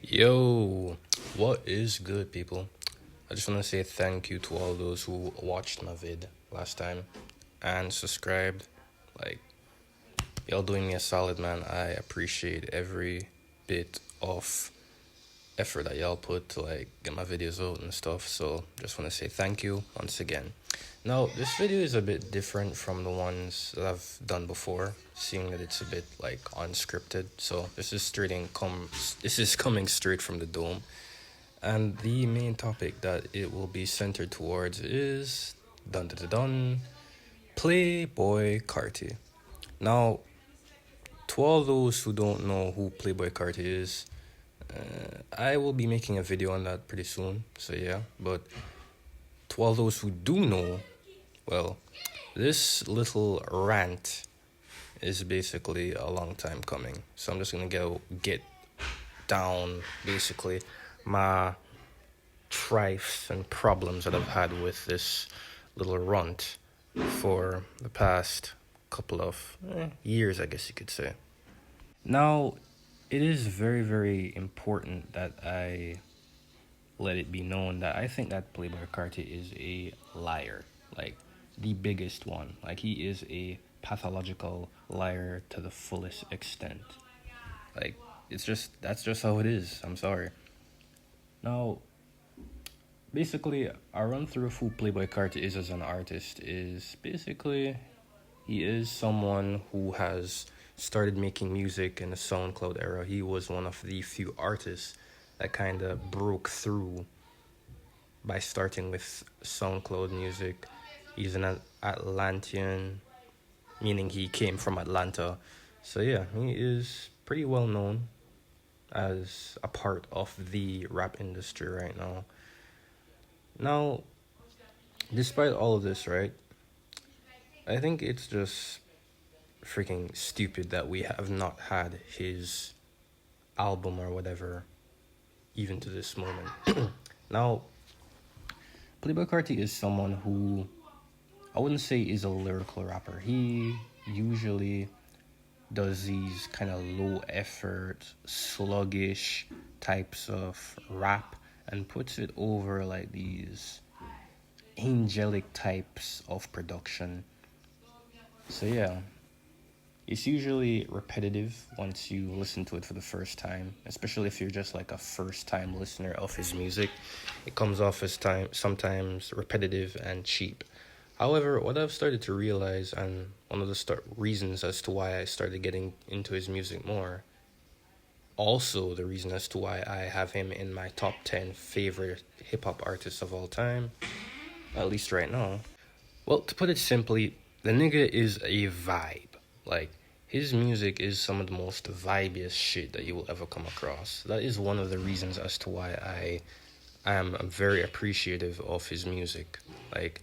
Yo, what is good, people? I just want to say thank you to all those who watched my vid last time and subscribed. Like, y'all doing me a solid, man. I appreciate every bit of effort that y'all put to get my videos out and stuff. So, just want to say thank you once again. Now, this video is a bit different from the ones that I've done before, seeing that it's a bit unscripted. So, this is coming straight from the dome. And the main topic that it will be centered towards is dun dun dun dun Playboi Carti. Now, to all those who don't know who Playboi Carti is, I will be making a video on that pretty soon. So yeah, but to all those who do know, well, this little rant is basically a long time coming. So I'm just gonna get down basically my trifes and problems that I've had with this little runt for the past couple of years, I guess you could say. Now, it is very, very important that I let it be known that I think that Playboi Carti is a liar, like the biggest one. Like, he is a pathological liar to the fullest extent. Like, that's just how it is. I'm sorry. Now, basically, a run through of who Playboi Carti is as an artist is basically he is someone who has started making music in the SoundCloud era. He was one of the few artists that kind of broke through by starting with SoundCloud music. He's an Atlantean, meaning he came from Atlanta. So yeah, he is pretty well known as a part of the rap industry right now. Now, despite all of this, right, I think it's just freaking stupid that we have not had his album or whatever even to this moment. Now, Playboi Carti is someone who I wouldn't say is a lyrical rapper. He usually does these kind of low effort, sluggish types of rap and puts it over like these angelic types of production. So yeah, it's usually repetitive once you listen to it for the first time, especially if you're just like a first time listener of his music. It comes off as sometimes repetitive and cheap. However, what I've started to realize, and one of the reasons as to why I started getting into his music more, also the reason as to why I have him in my top 10 favorite hip hop artists of all time, at least right now. Well, to put it simply, the nigga is a vibe. Like, his music is some of the most vibiest shit that you will ever come across. That is one of the reasons as to why I am very appreciative of his music. Like,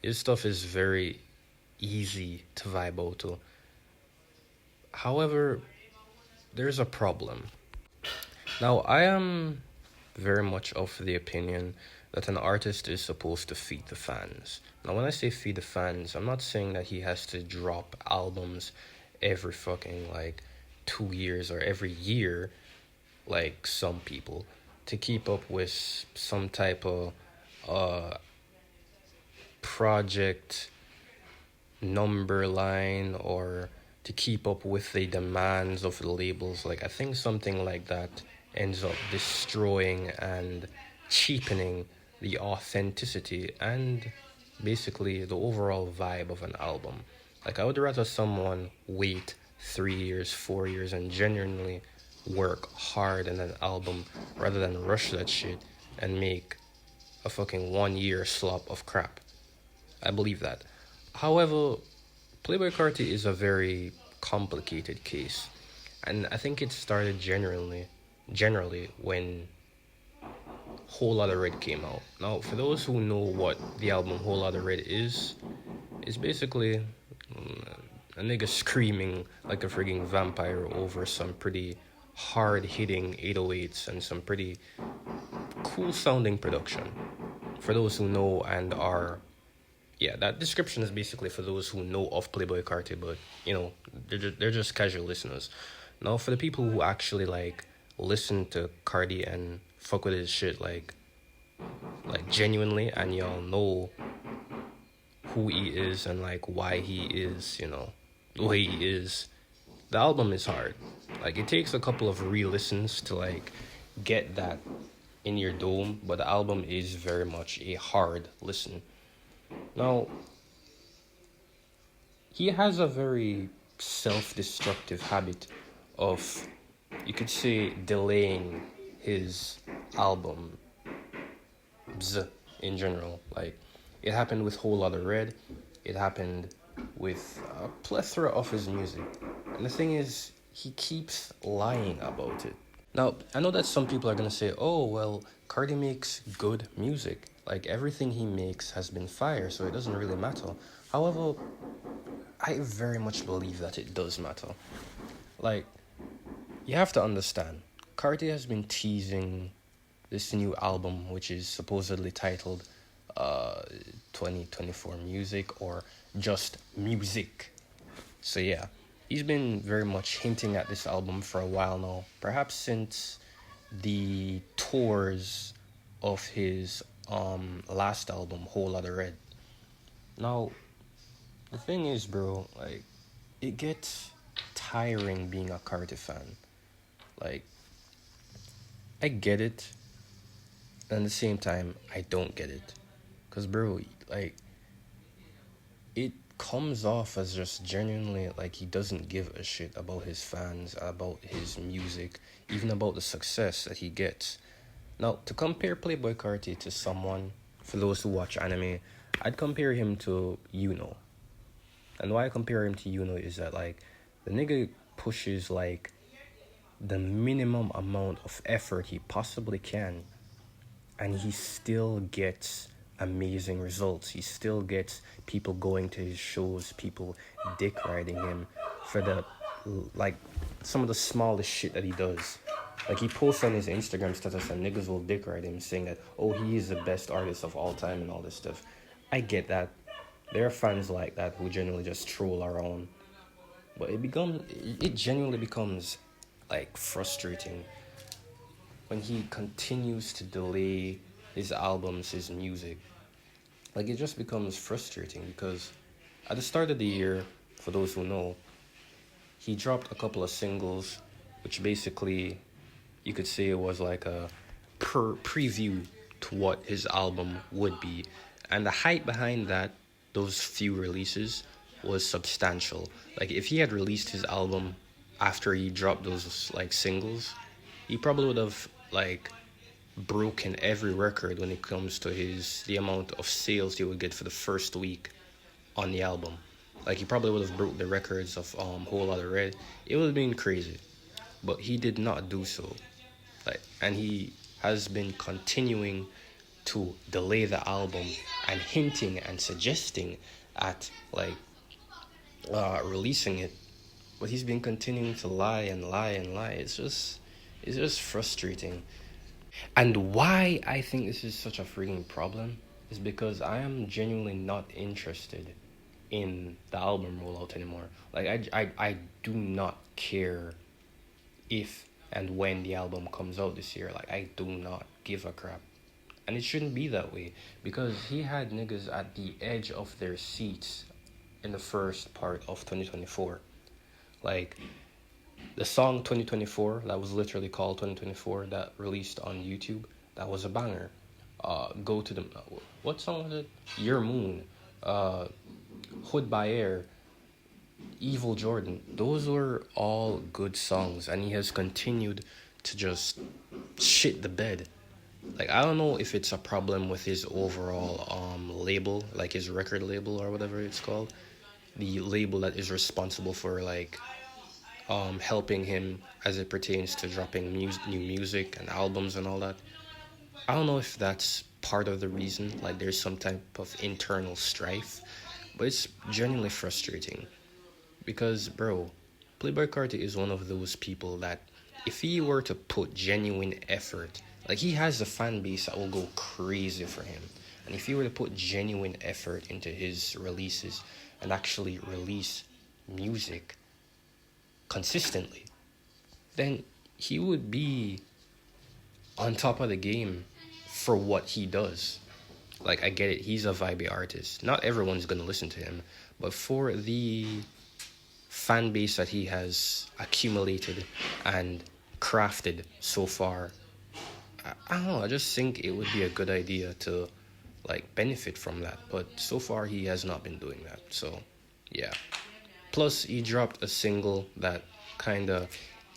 his stuff is very easy to vibe out to. However, there's a problem. Now, I am very much of the opinion that an artist is supposed to feed the fans. Now, when I say feed the fans, I'm not saying that he has to drop albums every fucking 2 years or every year like some people to keep up with some type of project number line or to keep up with the demands of the labels. Like, I think something like that ends up destroying and cheapening the authenticity and basically the overall vibe of an album. Like, I would rather someone wait 3 years, 4 years, and genuinely work hard in an album rather than rush that shit and make a fucking 1 year slop of crap. I believe that. However, Playboi Carti is a very complicated case, and I think it started generally when Whole Lotta Red came out. Now, for those who know what the album Whole Lotta Red is, it's basically a nigga screaming like a frigging vampire over some pretty hard-hitting 808s and some pretty cool-sounding production. For those who know and are... Yeah, that description is basically for those who know of Playboi Carti, but, they're just casual listeners. Now, for the people who actually, listen to Cardi and fuck with his shit like genuinely, and y'all know who he is and like why he is, the way he is, the album is hard. Like it takes a couple of re-listens to like get that in your dome, but the album is very much a hard listen. Now, he has a very self-destructive habit of, you could say, delaying his album in general. Like it happened with Whole Lotta Red, it happened with a plethora of his music. And the thing is, he keeps lying about it. Now, I know that some people are gonna say, oh, well, Cardi makes good music. Like everything he makes has been fire, so it doesn't really matter. However, I very much believe that it does matter. Like, you have to understand, Carti has been teasing this new album, which is supposedly titled 2024 Music or just Music. So yeah, he's been very much hinting at this album for a while now, perhaps since the tours of his last album, Whole Lotta Red. Now, the thing is, bro, like, it gets tiring being a Carti fan. Like, I get it, and at the same time, I don't get it. Because, bro, like, it comes off as just genuinely like he doesn't give a shit about his fans, about his music, even about the success that he gets. Now, to compare Playboi Carti to someone, for those who watch anime, I'd compare him to Yuno. And why I compare him to Yuno is that, like, the nigga pushes, like, the minimum amount of effort he possibly can, and he still gets amazing results. He still gets people going to his shows, people dick riding him for the, like, some of the smallest shit that he does. Like, he posts on his Instagram status and niggas will dick ride him saying that, oh, he is the best artist of all time and all this stuff. I get that. There are fans like that who genuinely just troll around. But it genuinely becomes, like, frustrating when he continues to delay his albums, his music. Like, it just becomes frustrating because at the start of the year, for those who know, he dropped a couple of singles, which basically you could say it was like a preview to what his album would be. And the hype behind that, those few releases, was substantial. Like, if he had released his album after he dropped those, like, singles, he probably would have, like, broken every record when it comes to the amount of sales he would get for the first week on the album. Like, he probably would have broke the records of Whole Lotta Red. It would have been crazy. But he did not do so. Like, and he has been continuing to delay the album and hinting and suggesting at, like, releasing it. But he's been continuing to lie and lie and lie. It's just frustrating. And why I think this is such a freaking problem is because I am genuinely not interested in the album rollout anymore. Like, I do not care if and when the album comes out this year. Like, I do not give a crap. And it shouldn't be that way because he had niggas at the edge of their seats in the first part of 2024. Like, the song 2024, that was literally called 2024, that released on YouTube, that was a banger. Go to the... What song was it? Your Moon. Hood by Air. Evil Jordan. Those were all good songs, and he has continued to just shit the bed. Like, I don't know if it's a problem with his overall label, like his record label or whatever it's called. The label that is responsible for, like, helping him as it pertains to dropping new music and albums and all that. I don't know if that's part of the reason, like there's some type of internal strife, but it's genuinely frustrating because, bro, Playboi Carti is one of those people that if he were to put genuine effort, like, he has a fan base that will go crazy for him, and if he were to put genuine effort into his releases and actually release music consistently, then he would be on top of the game for what he does. Like, I get it, he's a vibey artist. Not everyone's gonna listen to him, but for the fan base that he has accumulated and crafted so far, I don't know, I just think it would be a good idea to like benefit from that. But so far he has not been doing that. So yeah. Plus he dropped a single that kinda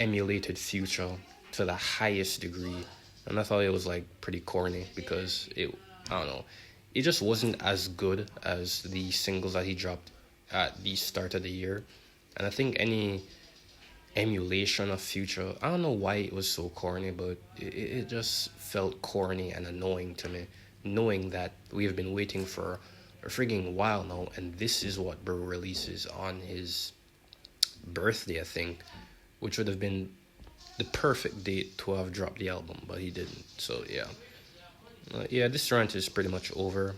emulated Future to the highest degree. And I thought it was like pretty corny because I don't know. It just wasn't as good as the singles that he dropped at the start of the year. And I think any emulation of Future, I don't know why it was so corny, but it just felt corny and annoying to me, knowing that we have been waiting for a frigging while now, and this is what Bro releases on his birthday, I think, which would have been the perfect date to have dropped the album, but he didn't. So yeah, yeah, this rant is pretty much over.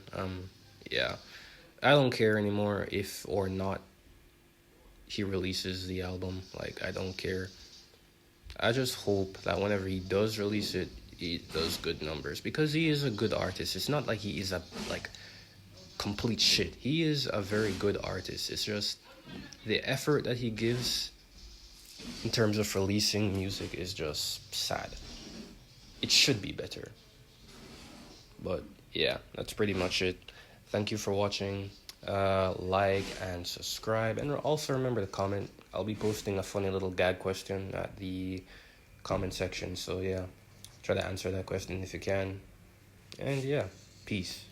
Yeah, I don't care anymore if or not he releases the album. Like, I don't care. I just hope that whenever he does release it, he does good numbers because he is a good artist. It's not like he is a like complete shit. He is a very good artist. It's just the effort that he gives in terms of releasing music is just sad. It should be better. But yeah, that's pretty much it. Thank you for watching. Like and subscribe, and also remember to comment. I'll be posting a funny little gag question at the comment section. So yeah, try to answer that question if you can. And yeah, peace.